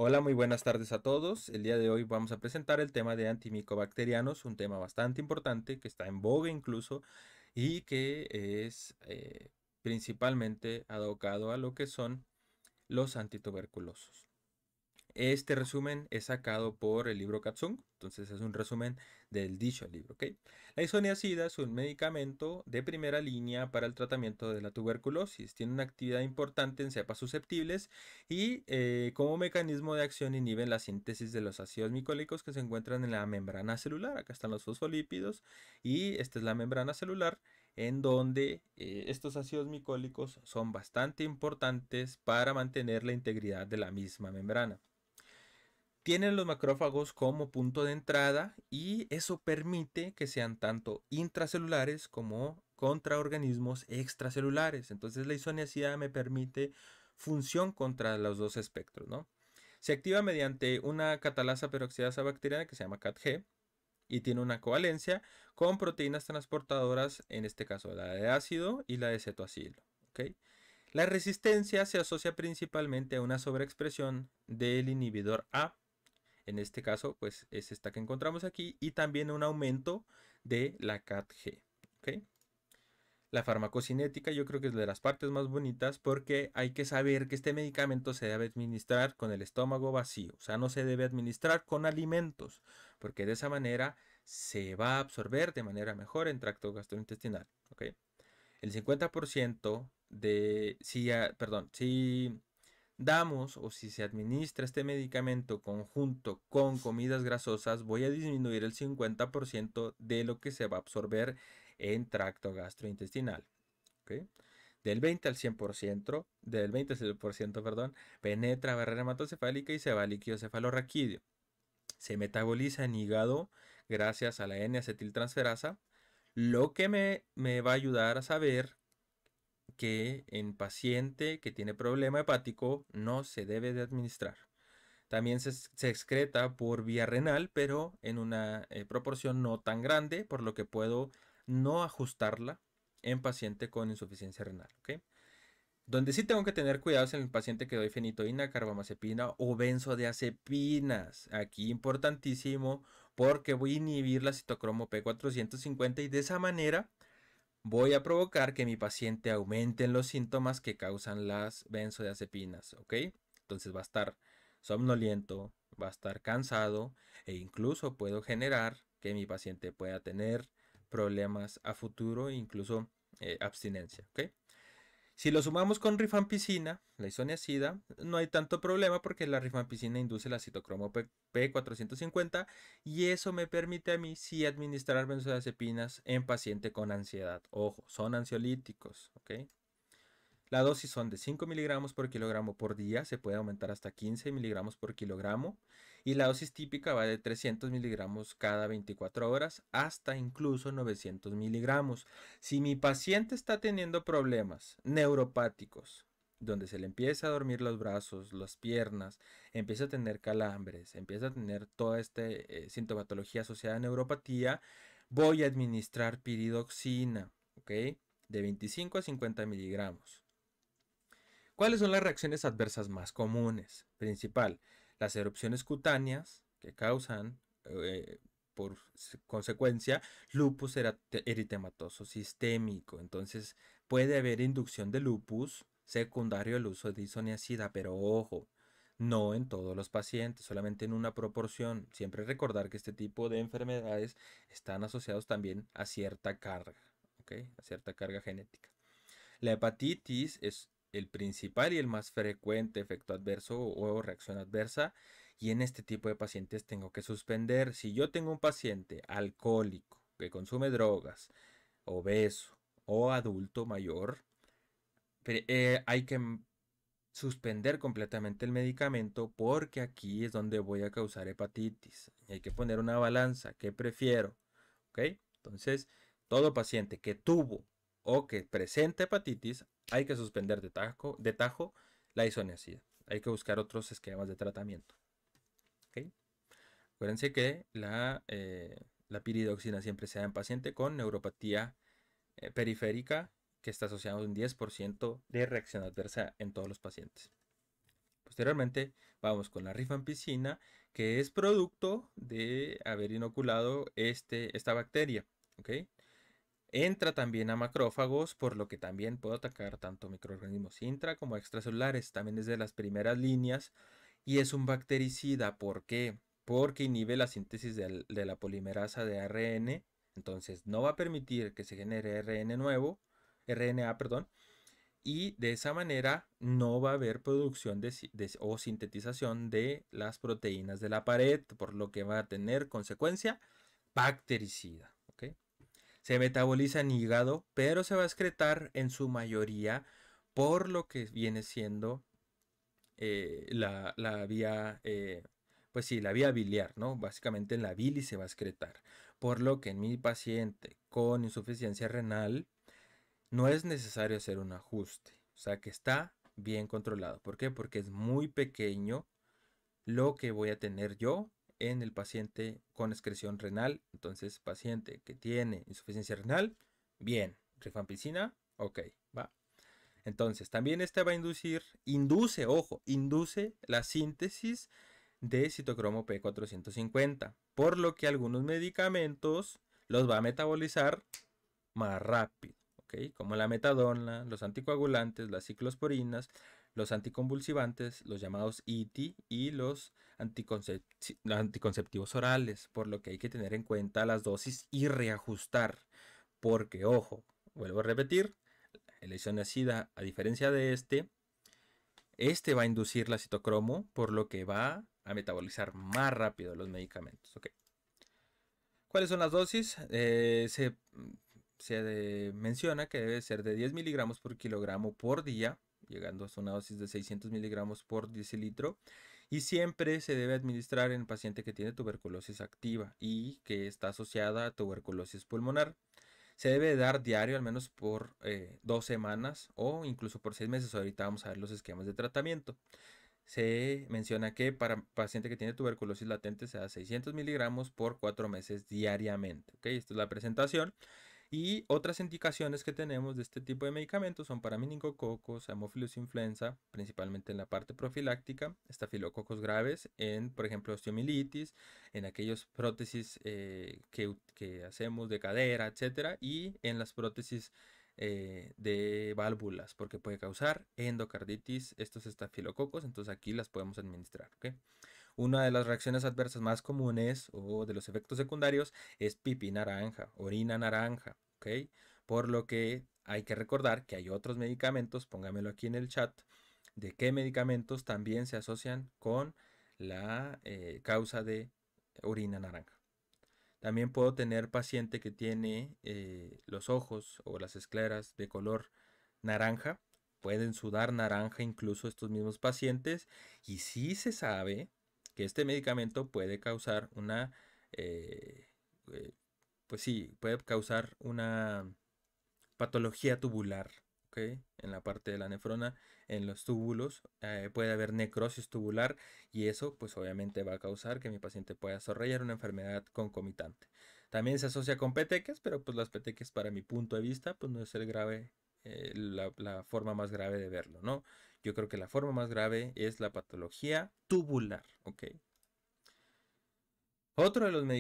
Hola, muy buenas tardes a todos. El día de hoy vamos a presentar el tema de antimicobacterianos, un tema bastante importante que está en boga incluso y que es principalmente adocado a lo que son los antituberculosos. Este resumen es sacado por el libro Katsung, entonces es un resumen del dicho libro, ¿ok? La isoniazida es un medicamento de primera línea para el tratamiento de la tuberculosis. Tiene una actividad importante en cepas susceptibles y como mecanismo de acción inhiben la síntesis de los ácidos micólicos que se encuentran en la membrana celular. Acá están los fosfolípidos y esta es la membrana celular en donde estos ácidos micólicos son bastante importantes para mantener la integridad de la misma membrana. Tienen los macrófagos como punto de entrada y eso permite que sean tanto intracelulares como contra organismos extracelulares. Entonces la isoniazida me permite función contra los dos espectros, ¿no? Se activa mediante una catalasa peroxidasa bacteriana que se llama CatG y tiene una covalencia con proteínas transportadoras, en este caso la de ácido y la de cetoacilo. ¿Okay? La resistencia se asocia principalmente a una sobreexpresión del inhibidor A, en este caso, pues es esta que encontramos aquí y también un aumento de la CatG. ¿Okay? La farmacocinética yo creo que es de las partes más bonitas porque hay que saber que este medicamento se debe administrar con el estómago vacío, o sea, no se debe administrar con alimentos, porque de esa manera se va a absorber de manera mejor en tracto gastrointestinal. ¿Okay? El 50% de, si damos o si se administra este medicamento conjunto con comidas grasosas, voy a disminuir el 50% de lo que se va a absorber en tracto gastrointestinal. ¿Okay? Del 20 al 100%, perdón, penetra barrera hematocefálica y se va a líquido cefalorraquídeo. Se metaboliza en hígado gracias a la N-acetiltransferasa, lo que me va a ayudar a saber que en paciente que tiene problema hepático no se debe de administrar. También se excreta por vía renal, pero en una proporción no tan grande, por lo que puedo no ajustarla en paciente con insuficiencia renal. ¿Okay? Donde sí tengo que tener cuidados en el paciente que doy fenitoína, carbamazepina o benzodiazepinas. Aquí importantísimo porque voy a inhibir la citocromo P450 y de esa manera voy a provocar que mi paciente aumente en los síntomas que causan las benzodiazepinas, ¿ok? Entonces va a estar somnoliento, va a estar cansado e incluso puedo generar que mi paciente pueda tener problemas a futuro, incluso abstinencia, ¿ok? Si lo sumamos con rifampicina, la isoniazida, no hay tanto problema porque la rifampicina induce la citocromo P450 y eso me permite a mí sí administrar benzodiazepinas en paciente con ansiedad. Ojo, son ansiolíticos, ¿ok? La dosis son de 5 miligramos por kilogramo por día, se puede aumentar hasta 15 miligramos por kilogramo y la dosis típica va de 300 miligramos cada 24 horas hasta incluso 900 miligramos. Si mi paciente está teniendo problemas neuropáticos, donde se le empieza a dormir los brazos, las piernas, empieza a tener calambres, empieza a tener toda esta sintomatología asociada a neuropatía, voy a administrar piridoxina, ¿ok? De 25 a 50 miligramos. ¿Cuáles son las reacciones adversas más comunes? Principal, las erupciones cutáneas que causan por consecuencia lupus eritematoso sistémico. Entonces puede haber inducción de lupus secundario al uso de isoniazida, pero ojo, no en todos los pacientes, solamente en una proporción. Siempre recordar que este tipo de enfermedades están asociados también a cierta carga, ¿ok? A cierta carga genética. La hepatitis es el principal y el más frecuente efecto adverso o reacción adversa y en este tipo de pacientes tengo que suspender. Si yo tengo un paciente alcohólico que consume drogas, obeso o adulto mayor, hay que suspender completamente el medicamento porque aquí es donde voy a causar hepatitis. Y hay que poner una balanza. ¿Qué prefiero? ¿Ok? Entonces, todo paciente que tuvo o que presenta hepatitis, hay que suspender de tajo la isoniazida. Hay que buscar otros esquemas de tratamiento. ¿Ok? Acuérdense que la piridoxina siempre se da en paciente con neuropatía periférica que está asociado a un 10% de reacción adversa en todos los pacientes. Posteriormente vamos con la rifampicina, que es producto de haber inoculado esta bacteria, ¿ok? Entra también a macrófagos, por lo que también puede atacar tanto microorganismos intra como extracelulares. También es de las primeras líneas y es un bactericida. ¿Por qué? Porque inhibe la síntesis de la polimerasa de ARN. Entonces no va a permitir que se genere RN nuevo, RNA, perdón. Y de esa manera no va a haber producción o sintetización de las proteínas de la pared, por lo que va a tener consecuencia bactericida. ¿Ok? Se metaboliza en hígado, pero se va a excretar en su mayoría por lo que viene siendo la vía, pues sí, la vía biliar, ¿no? Básicamente en la bilis se va a excretar. Por lo que en mi paciente con insuficiencia renal no es necesario hacer un ajuste. O sea que está bien controlado. ¿Por qué? Porque es muy pequeño lo que voy a tener yo en el paciente con excreción renal. Entonces, paciente que tiene insuficiencia renal, bien. Rifampicina, ok, va. Entonces, también este va a induce la síntesis de citocromo P450, por lo que algunos medicamentos los va a metabolizar más rápido, ¿ok? Como la metadona, los anticoagulantes, las ciclosporinas, los anticonvulsivantes, los llamados ITI y los anticonceptivos orales, por lo que hay que tener en cuenta las dosis y reajustar, porque, ojo, vuelvo a repetir, el isoniazida, a diferencia de este va a inducir la citocromo, por lo que va a metabolizar más rápido los medicamentos, ¿ok? ¿Cuáles son las dosis? Se menciona que debe ser de 10 miligramos por kilogramo por día, llegando hasta una dosis de 600 miligramos por decilitro. Y siempre se debe administrar en paciente que tiene tuberculosis activa y que está asociada a tuberculosis pulmonar. Se debe dar diario al menos por 2 semanas o incluso por 6 meses. Ahorita vamos a ver los esquemas de tratamiento. Se menciona que para paciente que tiene tuberculosis latente se da 600 miligramos por 4 meses diariamente. ¿Ok? Esta es la presentación. Y otras indicaciones que tenemos de este tipo de medicamentos son para meningococos, Haemophilus influenza, principalmente en la parte profiláctica, estafilococos graves, en, por ejemplo, osteomielitis, en aquellos prótesis que hacemos de cadera, etcétera, y en las prótesis de válvulas, porque puede causar endocarditis estos estafilococos, entonces aquí las podemos administrar, ¿ok? Una de las reacciones adversas más comunes o de los efectos secundarios es pipí naranja, orina naranja, ¿ok? Por lo que hay que recordar que hay otros medicamentos, póngamelo aquí en el chat, de qué medicamentos también se asocian con la causa de orina naranja. También puedo tener paciente que tiene los ojos o las escleras de color naranja. Pueden sudar naranja incluso estos mismos pacientes. Y sí se sabe que este medicamento puede causar eh, eh, pues sí, puede causar una patología tubular, ¿ok? En la parte de la nefrona, en los túbulos, puede haber necrosis tubular y eso pues obviamente va a causar que mi paciente pueda desarrollar una enfermedad concomitante. También se asocia con petequias, pero pues las petequias para mi punto de vista pues no es el grave, la forma más grave de verlo, ¿no? Yo creo que la forma más grave es la patología tubular, ¿ok? Otro de los medicamentos